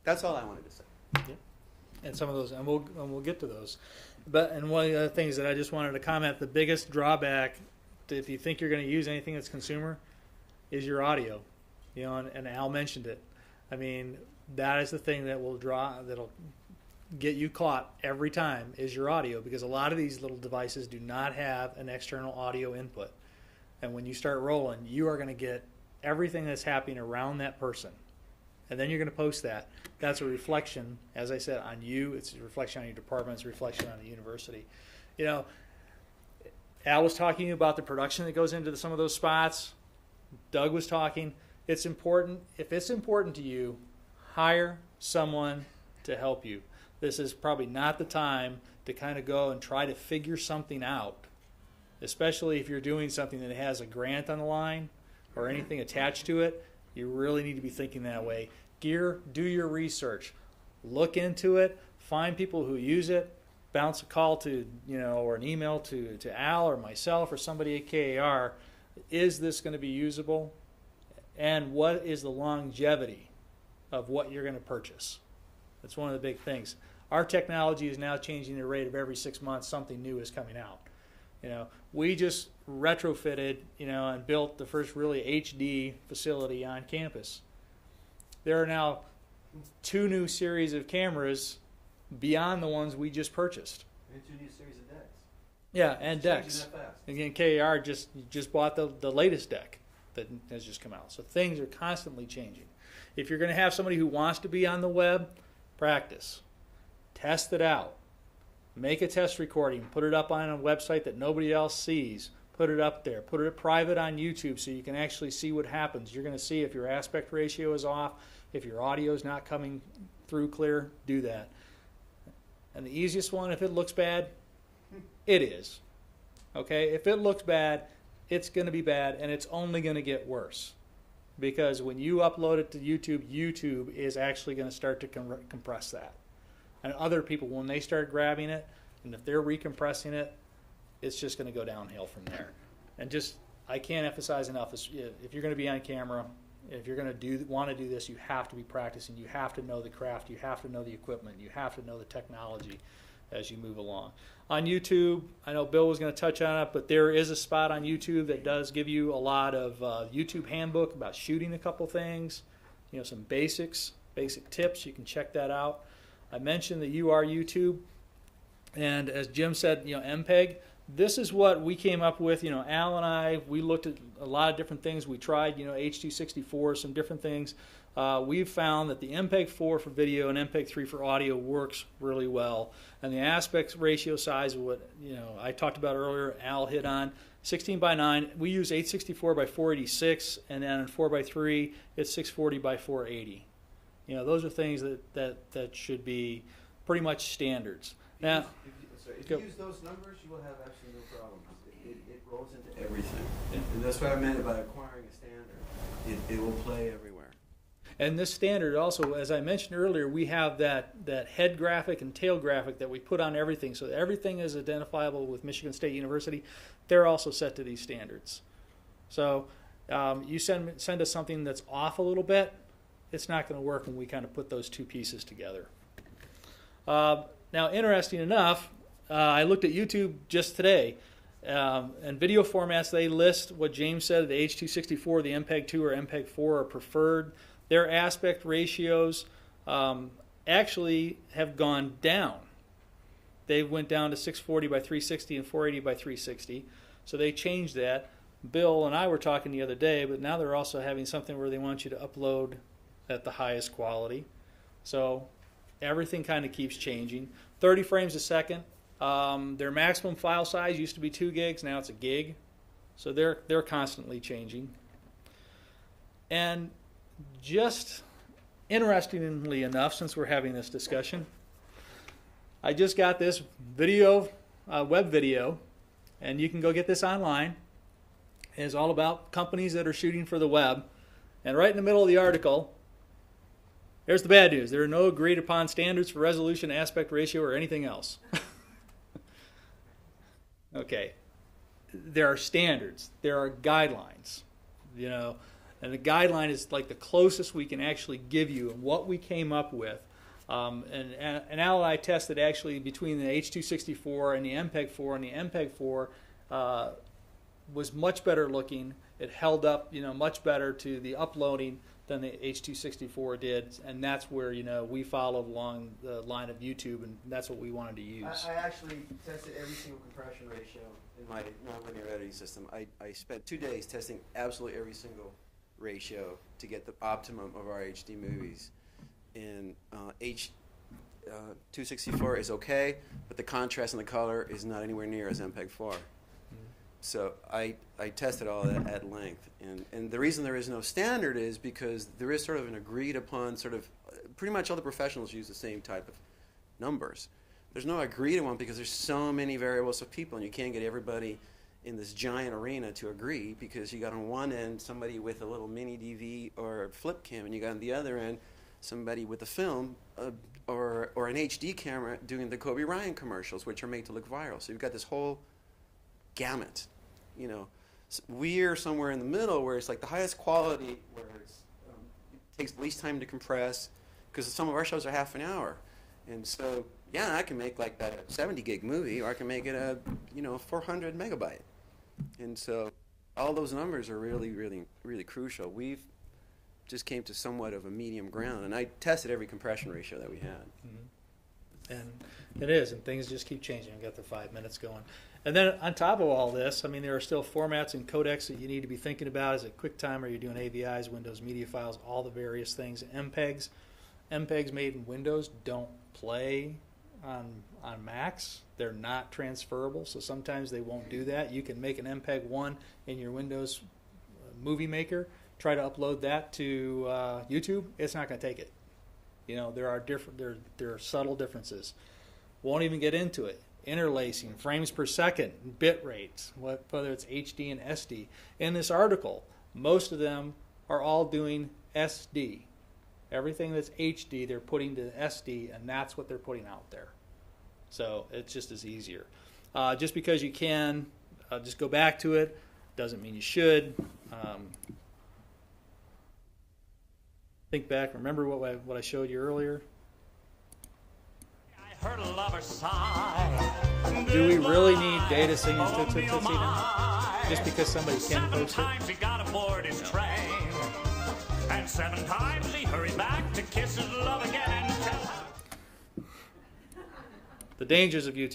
That's all I wanted to say. Yeah. And some of those, and we'll get to those. But and one of the other things that I just wanted to comment, the biggest drawback if you think you're going to use anything that's consumer is your audio. You know, and Al mentioned it. I mean, that is the thing that that'll get you caught every time is your audio, because a lot of these little devices do not have an external audio input. And when you start rolling, you are going to get everything that's happening around that person. And then you're going to post that. That's a reflection, as I said, on you. It's a reflection on your department. It's a reflection on the university. You know, Al was talking about the production that goes into some of those spots. Doug was talking. It's important. If it's important to you, hire someone to help you. This is probably not the time to kind of go and try to figure something out, especially if you're doing something that has a grant on the line or anything attached to it. You really need to be thinking that way. Do your research. Look into it. Find people who use it. Bounce a call to, or an email to Al or myself or somebody at KAR. Is this going to be usable? And what is the longevity of what you're going to purchase? That's one of the big things. Our technology is now changing at a rate of every 6 months. Something new is coming out. We just retrofitted, and built the first really HD facility on campus. There are now 2 new series of cameras beyond the ones we just purchased. And 2 new series of decks. Yeah, and decks. That fast. Again, KAR just bought the latest deck that has just come out. So things are constantly changing. If you're going to have somebody who wants to be on the web, practice. Test it out. Make a test recording. Put it up on a website that nobody else sees. Put it up there. Put it private on YouTube so you can actually see what happens. You're going to see if your aspect ratio is off, if your audio is not coming through clear, do that. And the easiest one, if it looks bad, it is. Okay? If it looks bad, it's going to be bad, and it's only going to get worse. Because when you upload it to YouTube, YouTube is actually going to start to compress that. And other people, when they start grabbing it, and if they're recompressing it, it's just going to go downhill from there. And I can't emphasize enough, if you're going to be on camera, if you're going to want to do this, you have to be practicing. You have to know the craft. You have to know the equipment. You have to know the technology as you move along. On YouTube, I know Bill was going to touch on it, but there is a spot on YouTube that does give you a lot of YouTube handbook about shooting a couple things, some basic tips. You can check that out. I mentioned the UR YouTube, and as Jim said, MPEG. This is what we came up with. Al and I, we looked at a lot of different things. We tried, H.264, some different things. We've found that the MPEG-4 for video and MPEG-3 for audio works really well. And the aspect ratio size of what I talked about earlier, Al hit on, 16 by 9. We use 864 by 486, and then in 4 by 3, it's 640 by 480. Those are things that should be pretty much standards. Now, if you use those numbers, you will have absolutely no problems. It rolls into everything. And that's what I meant by acquiring a standard. It will play everywhere. And this standard also, as I mentioned earlier, we have that head graphic and tail graphic that we put on everything. So everything is identifiable with Michigan State University. They're also set to these standards. So you send us something that's off a little bit, it's not going to work when we kind of put those 2 pieces together. Now, interesting enough, I looked at YouTube just today, and video formats, they list what James said, the H.264, the MPEG-2 or MPEG-4 are preferred. Their aspect ratios actually have gone down. They went down to 640 by 360 and 480 by 360, so they changed that. Bill and I were talking the other day, but now they're also having something where they want you to upload at the highest quality. So everything kind of keeps changing. 30 frames a second. Their maximum file size used to be 2 gigs. Now it's a gig. So they're constantly changing. And just interestingly enough, since we're having this discussion, I just got this video, web video, and you can go get this online. It's all about companies that are shooting for the web. And right in the middle of the article, there's the bad news. There are no agreed upon standards for resolution, aspect ratio, or anything else. Okay. There are standards. There are guidelines. And the guideline is like the closest we can actually give you and what we came up with. And Al and I tested actually between the H.264 and the MPEG-4, and the MPEG-4 was much better looking. It held up, much better to the uploading than the H.264 did, and that's where we followed along the line of YouTube, and that's what we wanted to use. I actually tested every single compression ratio in my nonlinear editing system. I spent 2 days testing absolutely every single ratio to get the optimum of our HD movies. And H.264 is okay, but the contrast and the color is not anywhere near as MPEG-4. So I tested all that at length, and the reason there is no standard is because there is sort of an agreed upon pretty much all the professionals use the same type of numbers. There's no agreed one because there's so many variables of people, and you can't get everybody in this giant arena to agree, because you got on one end somebody with a little mini DV or flip cam, and you got on the other end somebody with a film or an HD camera doing the Kobe Bryant commercials, which are made to look viral. So you've got this whole gamut. We're somewhere in the middle where it's like the highest quality, where it takes the least time to compress, because some of our shows are half an hour. And so, yeah, I can make like that a 70 gig movie, or I can make it a 400 megabyte. And so all those numbers are really, really, really crucial. We've just came to somewhat of a medium ground, and I tested every compression ratio that we had. Mm-hmm. And it is, and things just keep changing. I've got the 5 minutes going. And then on top of all this, I mean, there are still formats and codecs that you need to be thinking about. Is it QuickTime? Are you doing AVIs, Windows Media Files, all the various things? MPEGs. MPEGs made in Windows don't play on Macs. They're not transferable, so sometimes they won't do that. You can make an MPEG-1 in your Windows Movie Maker, try to upload that to YouTube. It's not going to take it. There are subtle differences. Won't even get into it. Interlacing, frames per second, bit rates, whether it's HD and SD. In this article, most of them are all doing SD. Everything that's HD, they're putting to SD, and that's what they're putting out there. So it just is easier. Just because you can just go back to it doesn't mean you should. Think back. Remember what I showed you earlier? Heard a lover sigh. Do we really need data singing to see them? Just because somebody can post it? 7 times he got aboard his train, and 7 times he hurried back to kiss his love again and tell her. The dangers of YouTube.